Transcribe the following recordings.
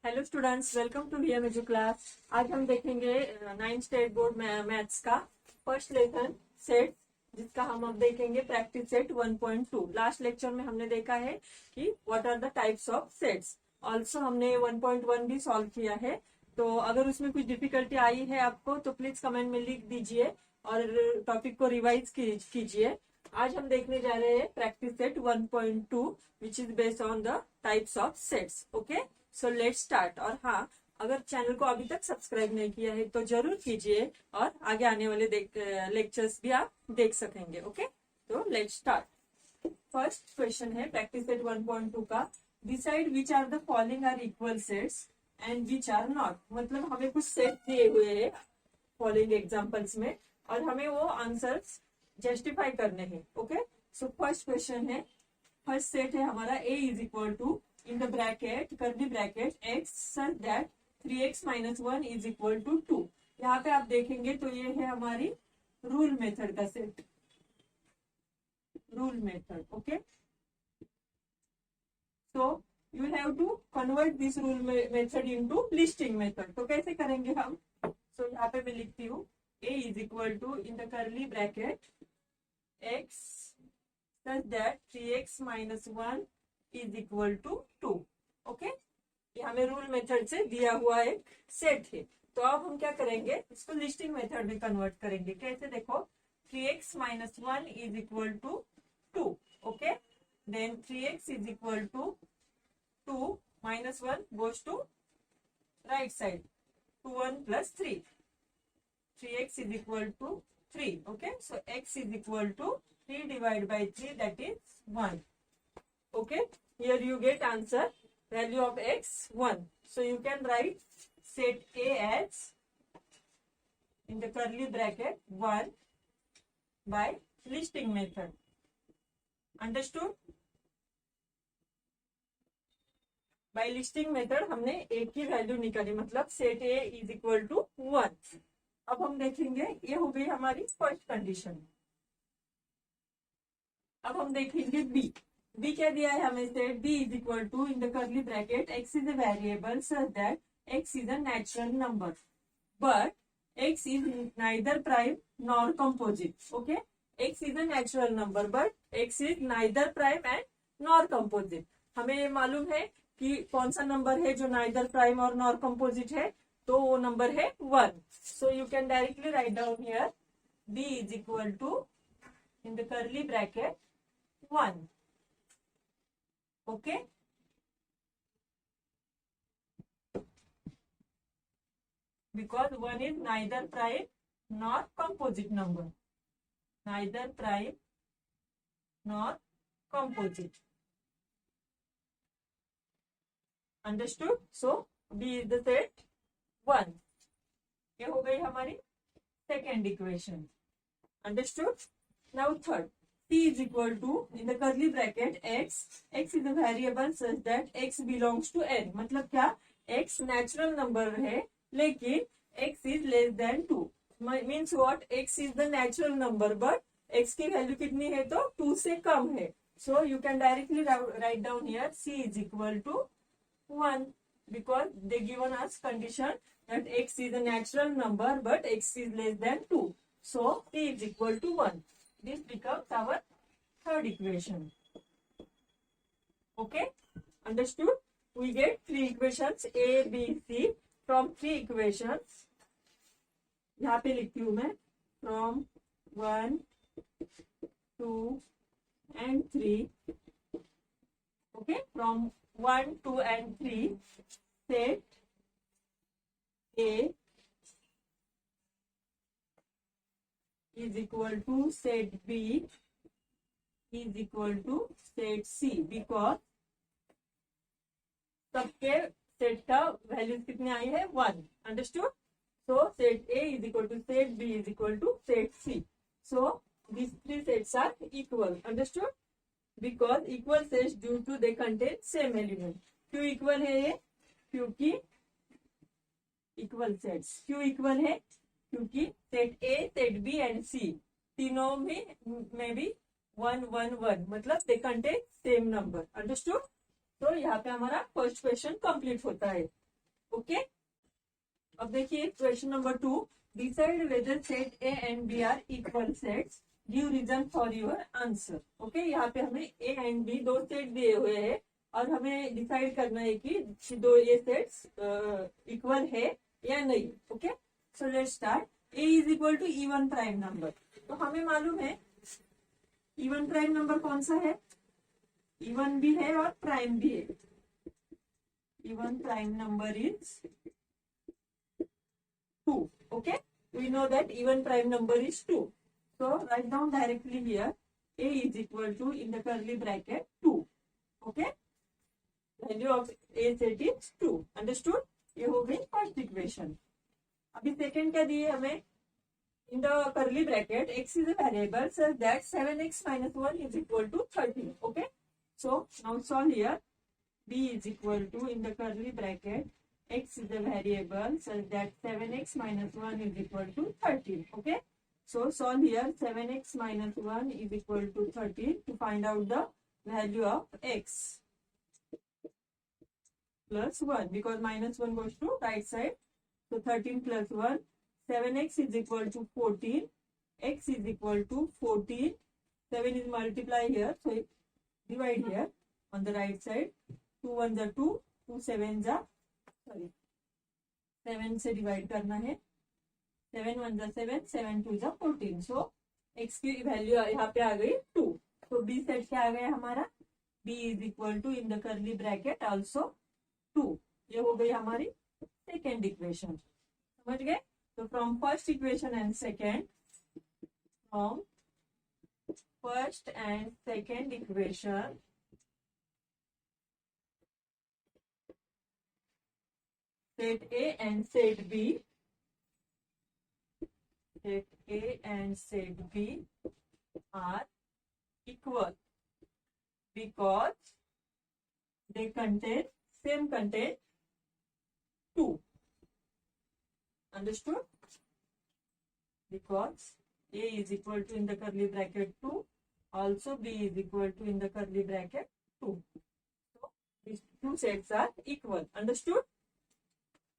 Hello students, welcome to VM Edu class. आज हम देखेंगे 9th स्टेट बोर्ड मैथ्स का फर्स्ट लेसन सेट, जिसका हम अब देखेंगे प्रैक्टिस सेट 1.2। लास्ट लेक्चर में हमने देखा है कि what are the types of sets. Also हमने 1.1 भी सॉल्व किया है। तो अगर उसमें कुछ डिफिकल्टी आई है आपको तो प्लीज कमेंट में लिख दीजिए और टॉपिक को रिवाइज कीजिए। आज हम देखने जा रहे हैं practice set 1.2 which is based on the types of sets. Okay, so let's start. और हाँ, अगर चैनल को अभी तक सब्सक्राइब नहीं किया है तो जरूर कीजिए और आगे आने वाले लेक्चर्स भी आप देख सकेंगे। ओके, तो लेट्स स्टार्ट। फर्स्ट क्वेश्चन है प्रैक्टिस सेट 1.2 का। Decide which are the following are equal sets and which are not. मतलब हमें कुछ सेट दिए हुए हैं फॉलोइंग एग्जाम्पल्स में और हमें वो आंसर्स जस्टिफाई करने हैं। ओके, सो फर्स्ट क्वेश्चन है, फर्स्ट सेट है हमारा a is equal to in the bracket curly bracket x such that 3x minus 1 is equal to 2। यहाँ पे आप देखेंगे तो ये है हमारी रूल मेथड का सेट, rule method. Okay, so you have to convert this rule method into listing method. तो कैसे करेंगे हम? सो यहाँ पे मैं लिखती हूँ a is equal to in the curly bracket x such that 3x minus 1 is equal to 2। Okay, ये हमें रूल मेथड से दिया हुआ एक सेट है। तो अब हम क्या करेंगे, इसको लिस्टिंग मेथड में कन्वर्ट करेंगे। कैसे? देखो, 3x minus 1 is equal to 2। Okay, then 3x is equal to 2 minus 1 goes to right side, 2 1 plus 3। 3x is equal to 3. Okay, so x is equal to 3 divided by 3, that is 1. Okay, here you get answer value of x 1. So you can write set a as in the curly bracket 1 by listing method. Understood? By listing method हमने a की value निकाली, मतलब set a is equal to 1। अब हम देखेंगे, ये हो गई हमारी फर्स्ट कंडीशन। अब हम देखेंगे बी। बी क्या दिया है हमें? Set b is equal to in the curly bracket x is a variable such that x is a natural number but x is neither prime nor composite. Okay, x is a natural number but x is neither prime and nor composite. हमें मालूम है कि कौन सा number है जो neither prime और nor composite है, तो वो नंबर है 1। So you can directly write down here b is equal to in the curly bracket 1। Okay, because 1 is neither prime nor composite number, neither prime nor composite. Understood? So B is the set 1। ये हो गई हमारी second equation. Understood? Now third, c is equal to in the curly bracket x is a variable such that x belongs to n। मतलब क्या? x natural number है लेकिन x is less than 2। Means what? x is the natural number but x की value कितनी है? तो 2 से कम है। सो you can directly write down here c is equal to 1 because they given us condition that x is a natural number but x is less than 2. So c is equal to 1. This becomes our third equation. Okay, understood? We get three equations a b c from three equations। यहाँ पे लिखती हूँ मैं from 1 2 and 3। okay, from 1 2 and 3 set a is equal to set b is equal to set c because सबके set का values कितने आई है? 1। Understood? So set a is equal to set b is equal to set c. So these three sets are equal. Understood? Because equal sets due to they contain same element. क्यों equal है ये? क्योंकि equal sets क्यों equal है? क्योंकि set A set B and C तीनों में भी 1 1 1, मतलब they contain same number. Understood? तो यहाँ पे हमारा फर्स्ट क्वेश्चन कंप्लीट होता है। ओके, अब देखिए question number 2, decide whether set A and B are equal sets, give reason for your answer. Okay, यहाँ पे हमें ए एंड बी दो सेट दिए हुए हैं और हमें डिसाइड करना है कि दो ये सेट्स इक्वल है या नहीं। Okay, so let's start. A is equal to even prime number, तो हमें मालूम है इवन प्राइम नंबर कौन सा है, इवन भी है और प्राइम भी है। Even prime number is 2. Okay, we know that even prime number is 2. So write down directly here, a is equal to in the curly bracket 2. Okay, value of a set is 2. Understood? ये हो गई first equation. अभी second क्या दिए हमें, in the curly bracket x is a variable such that 7x minus 1 is equal to 13. Okay, so now solve here. b is equal to in the curly bracket x is a variable such that 7x minus 1 is equal to 13. Okay, so solve here, 7x minus 1 is equal to 13 to find out the value of x plus 1, because minus 1 goes to right side. So 13 plus 1, 7x is equal to 14, x is equal to 14, 7 is multiply here, so divide here on the right side, 2 1 are 2, 2 7 are, sorry 7 से divide करना है, 7 1 जा 7, 7 2 जा 14। सो x की value यहाँ पे आ गई 2। तो b सेट क्या आ गया हमारा, b is equal to in the curly bracket also 2। ये हो गई हमारी सेकेंड इक्वेशन, समझ गए। तो from first equation and second, from first and second equation set A and set B, set A and set B are equal because they contain same content 2. Understood? Because A is equal to in the curly bracket 2, also B is equal to in the curly bracket 2. So these two sets are equal. Understood?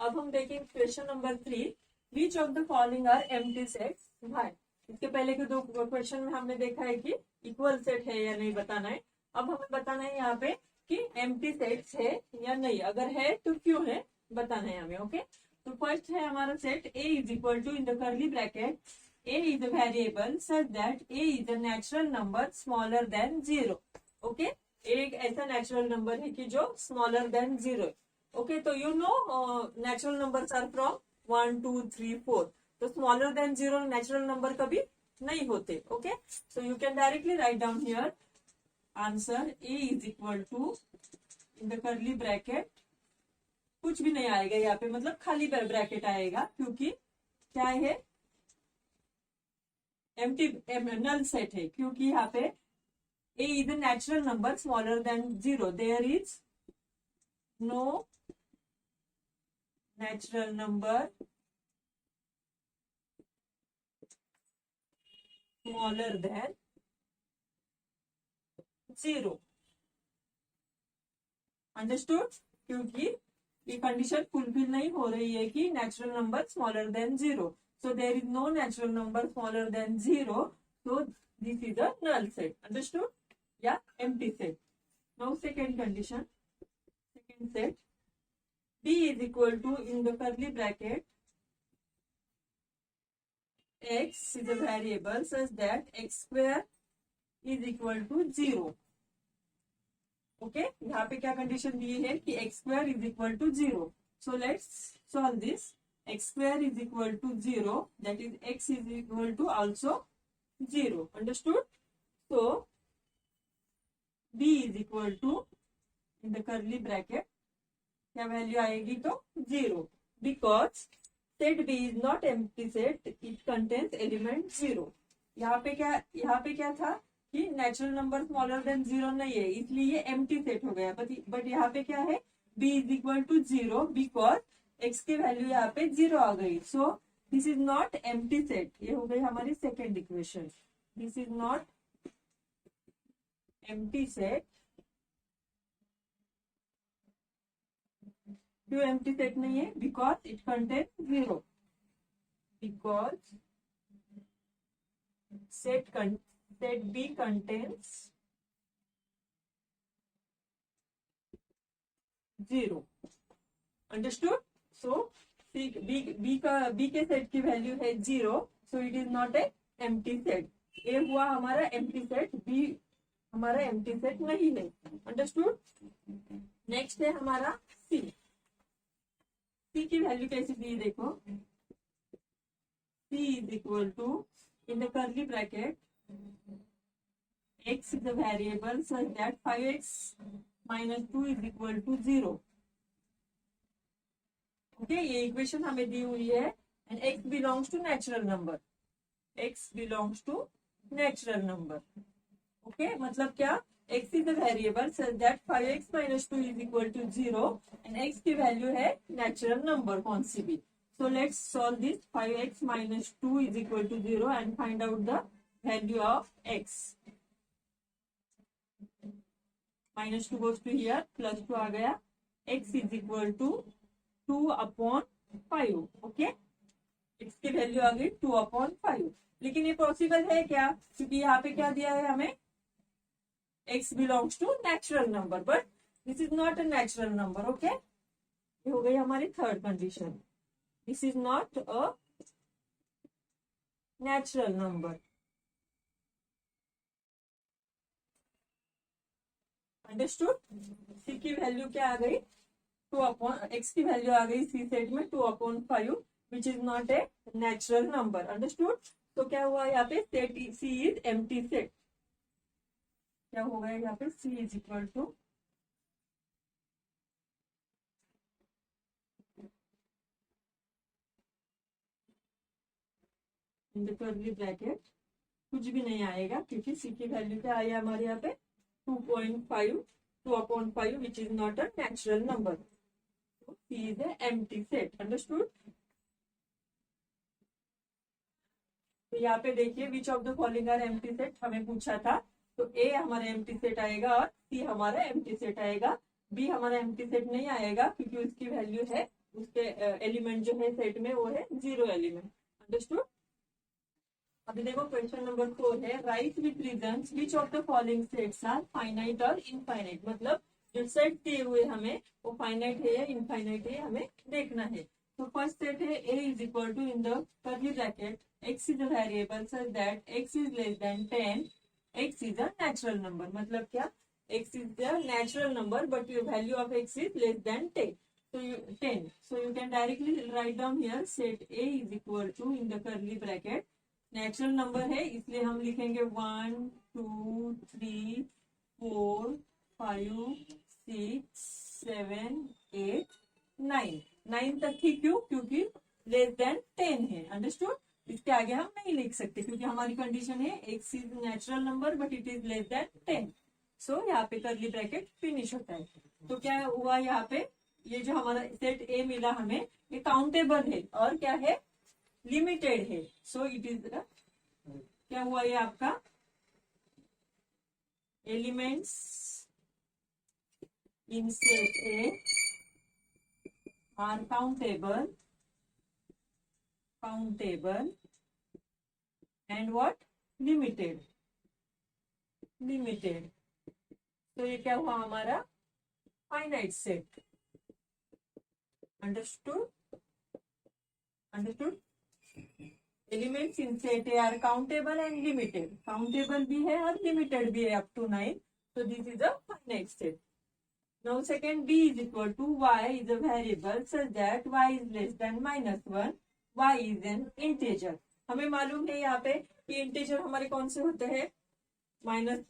अब हम देखेंगे question number 3, which of the following are empty sets. भाई इसके पहले के दो question में हमने देखा है कि इक्वल सेट है या नहीं बताना है, अब हमें बताना है यहाँ पे कि एम्प्टी सेट्स है या नहीं, अगर है तो क्यों है बताना है हमें। ओके, तो फर्स्ट है हमारा set A is equal to in the curly bracket a is a variable such that a is a natural number smaller than 0। Okay, एक ऐसा नेचुरल नंबर है कि जो स्मॉलर देन 0। ओके, तो you know natural numbers are from 1 2 3 4, तो smaller than 0 natural number कभी नहीं होते। Okay, so you can directly write down here answer A is equal to in the curly bracket, कुछ भी नहीं आएगा यहाँ पे, मतलब खाली ब्रैकेट आएगा क्योंकि क्या है, एम्प्टी नल सेट है, क्योंकि यहाँ पे A is a natural number smaller than 0, there is no natural number smaller than 0। Understood? क्योंकि ये कंडीशन फुलफिल नहीं हो रही है कि natural number smaller than 0, so there is no natural number smaller than 0, so this is a null set. Understood? या empty set. Now second condition, second set, B is equal to in the curly bracket x is a variable such that x square is equal to 0। Okay, यहाँ पे क्या condition दी है कि x square is equal to 0। So let's solve this। x square is equal to 0, that is x is equal to also 0। Understood? So B is equal to in the curly bracket क्या value आएगी तो 0, because set B is not empty set, it contains element 0। यहाँ पे क्या था कि natural number smaller than 0 नहीं है, इसलिए ये एम्प्टी सेट हो गया। बट यहाँ पे क्या है, b is equal to 0 because x की वैल्यू यहाँ पे 0 आ गई, so this is not empty set. ये हो गई हमारी second equation, this is not empty set क्यों एम्प्टी सेट नहीं है? Because it contain zero, because set B contains zero. Understood? So B के सेट की वैल्यू है zero, so it is not a empty set. A हुआ हमारा empty set, B हमारा empty set नहीं है। अंडरस्टूड? नेक्स्ट है हमारा सी। सी की वैल्यू कैसी दी देखो, C is equal to in the curly bracket x is a variable such that 5x minus 2 is equal to 0. Okay, ये इक्वेशन हमें दी हुई है and x belongs to natural number, x belongs to natural number. Okay, मतलब क्या, x is a variable such that 5x minus 2 is equal to 0 and x की value है natural number कौन सी भी। So let's solve this. 5x minus 2 is equal to 0 and find out the value of x। Minus 2 goes to here, plus 2 आ गया, x is equal to 2/5। Okay, x की value आ गई 2/5। लेकिन ये पॉसिबल है क्या? क्योंकि यहाँ पे क्या दिया है हमें, x belongs to natural number, but this is not a natural number. Okay, ये हो गई हमारी third condition, this is not a natural number. Understood? C की वैल्यू क्या आ गई, 2/x की वैल्यू आ गई सी सेट में 2/5, which is not a natural number. Understood? तो क्या हुआ यहाँ पे, set C is empty set. क्या हो गया यहाँ पे, C is equal to in the curly bracket, कुछ भी नहीं आएगा क्योंकि सी की वैल्यू क्या आई हमारे यहाँ पे 2/5 which is not a natural number. C is a empty set. Understood? तो यहाँ पे देखिए, which of the following are empty set हमें पूछा था, तो ए हमारा एम्प्टी सेट आएगा और सी हमारा एम्प्टी सेट आएगा। बी हमारा एम्प्टी सेट नहीं आएगा क्योंकि उसकी वैल्यू है, उसके एलिमेंट जो है सेट में वो है 0 एलिमेंट। अंडरस्टूड? अभी देखो क्वेश्चन नंबर 4 है, write with reasons which of the following sets are finite और इनफाइनाइट। मतलब जो सेट दिए हुए हमें वो फाइनाइट है या इनफाइनाइट है हमें देखना है। तो फर्स्ट सेट है a is equal to in the curly bracket x is a variable such that x is less than 10, x is a natural number. मतलब क्या, x is the natural number but your value of x is less than 10, so you 10, so you can directly write down here set a is equal to in the curly bracket, natural number है इसलिए हम लिखेंगे 1 2 3 4 5 6 7 8 9, 9 तक ही। क्यों? क्योंकि less than 10 है। Understood? इसके आगे हम नहीं लिख सकते क्योंकि हमारी कंडीशन है x is natural number but it is less than 10। सो यहाँ पे कर्ली ब्रैकेट फिनिश होता है। तो क्या हुआ यहाँ पे, ये जो हमारा सेट ए मिला हमें, ये काउंटेबल है और क्या है, लिमिटेड है। सो इट इज, क्या हुआ ये आपका, elements in set A R countable and what, limited. तो ये क्या हुआ हमारा, finite set. Understood? Elements in set A R countable and limited. Countable भी है और लिमिटेड भी है up to 9, so this is a finite set. Now second, b is equal to y is a variable such that y is less than -1, y is an integer. हमें मालूम है यहाँ पे कि इंटीजर हमारे कौन से होते हैं, माइनस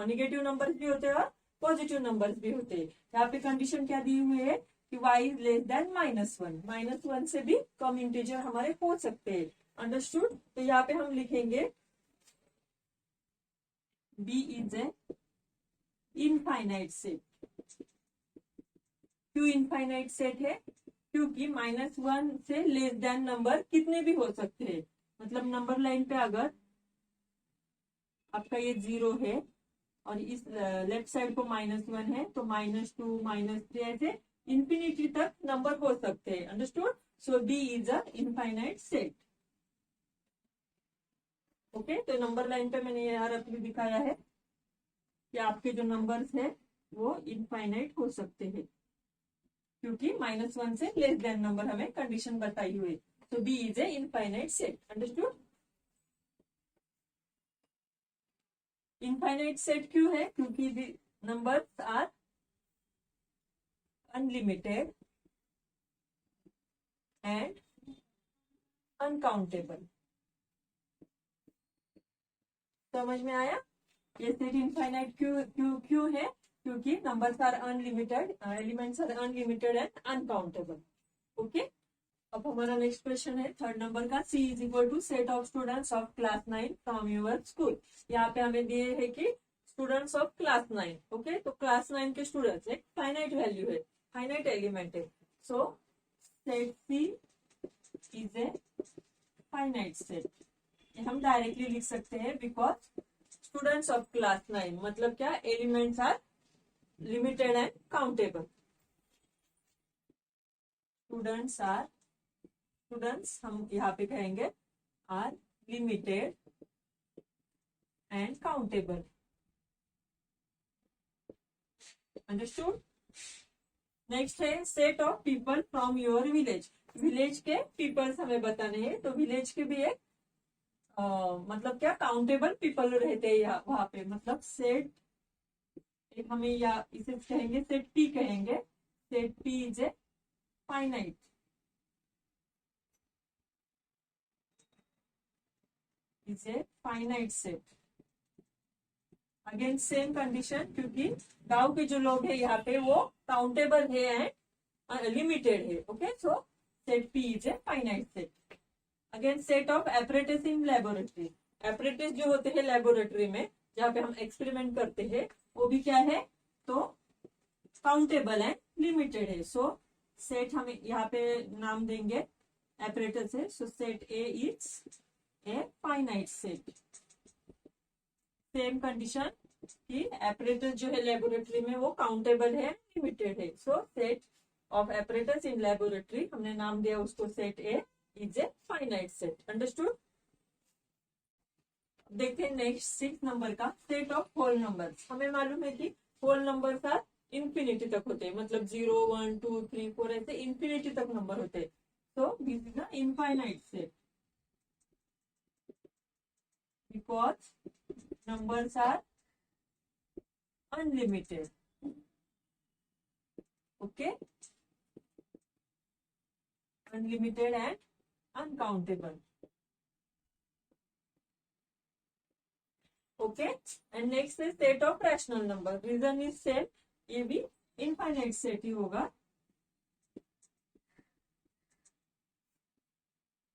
नेगेटिव नंबर्स भी होते हैं और पॉजिटिव नंबर्स भी होते हैं। यहाँ पे कंडीशन क्या दी हुई है कि y इज लेस देन -1, -1 से भी कम इंटीजर हमारे हो सकते हैं। अंडरस्टूड? तो यहाँ पे हम लिखेंगे b is a infinite set. क्यों इनफाइनाइट सेट है? क्योंकि -1 से लेस देन नंबर कितने भी हो सकते हैं। मतलब नंबर लाइन पे अगर आपका ये 0 है और इस लेफ्ट साइड को -1 है तो -2 -3 ऐसे इंफिनिटी तक नंबर हो सकते हैं। Understood? So B is a infinite set. Okay, तो नंबर लाइन पे मैंने यहाँ रफ दिखाया है कि आपके जो नंबर्स है वो इनफाइनाइट हो सकते हैं, क्योंकि -1 से लेस देन नंबर हमें कंडीशन बताई हुई। तो B is a infinite set. Understood? Infinite set क्यों है? क्योंकि numbers are unlimited and uncountable. समझ में आया? ये सेट इनफाइनाइट क्यों क्यों क्यों है? क्योंकि numbers are unlimited, elements are unlimited and uncountable. Okay, अब हमारा नेक्स्ट क्वेश्चन है थर्ड नंबर का। C is equal to set of students of class 9 from your school. यहाँ पे हमें दिए है कि स्टूडेंट्स ऑफ क्लास 9। ओके, तो क्लास 9 के स्टूडेंट्स एक फाइनाइट वैल्यू है, फाइनाइट एलिमेंट है। So set C is a finite set. हम डायरेक्टली लिख सकते हैं बिकॉज स्टूडेंट्स ऑफ क्लास 9 मतलब क्या? Elements are limited and countable. Students हम यहाँ पे कहेंगे are limited and countable. Understood? Next है set of people from your village. Village के पीपल्स हमें बताने हैं, तो विलेज के भी एक मतलब क्या? काउंटेबल पीपल रहते हैं वहां पे। मतलब सेट एक हमें या इसे कहेंगे सेट पी कहेंगे। Set P is a finite. Is a finite set. Again same condition, क्योंकि गांव के जो लोग हैं यहाँ पे वो काउंटेबल है एंड लिमिटेड है। Okay, so set P is a finite set. Again set of apparatus in laboratory. Apparatus जो होते हैं लेबोरेटरी में, जहाँ पे हम एक्सपेरिमेंट करते हैं, वो भी क्या है? तो काउंटेबल एंड लिमिटेड है। सो सेट हम यहाँ पे नाम देंगे एपरेटिस है। So set A is a finite set. Same condition कि एपरेटस जो है लेबोरेटरी में वो काउंटेबल है, लिमिटेड है। So set of apparatus in laboratory हमने नाम दिया उसको set A is a finite set. Understood? देखते हैं नेक्स्ट 6 नंबर का सेट ऑफ होल नंबर्स। हमें मालूम है कि होल नंबर्स आर इंफिनिटी तक होते हैं, मतलब 0 1 2 3 4 ऐसे इंफिनिटी तक नंबर होते हैं। सो this is a infinite set because numbers are unlimited. Okay, unlimited and uncountable. Okay, and next is set of rational number. Reason is same, ये भी infinite set ही होगा,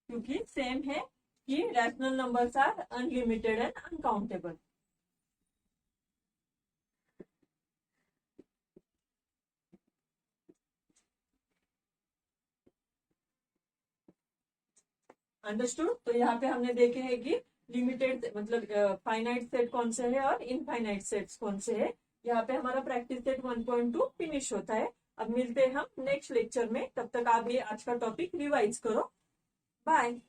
क्योंकि सेम है कि rational numbers are unlimited and uncountable. Understood? तो यहाँ पे हमने देखे हैं कि लिमिटेड मतलब फाइनाइट सेट कौन से है और इनफाइनाइट सेट्स कौन से है। यहाँ पे हमारा प्रैक्टिस सेट 1.2 फिनिश होता है। अब मिलते हैं हम नेक्स्ट लेक्चर में, तब तक आप ये आज का टॉपिक रिवाइज करो। बाय।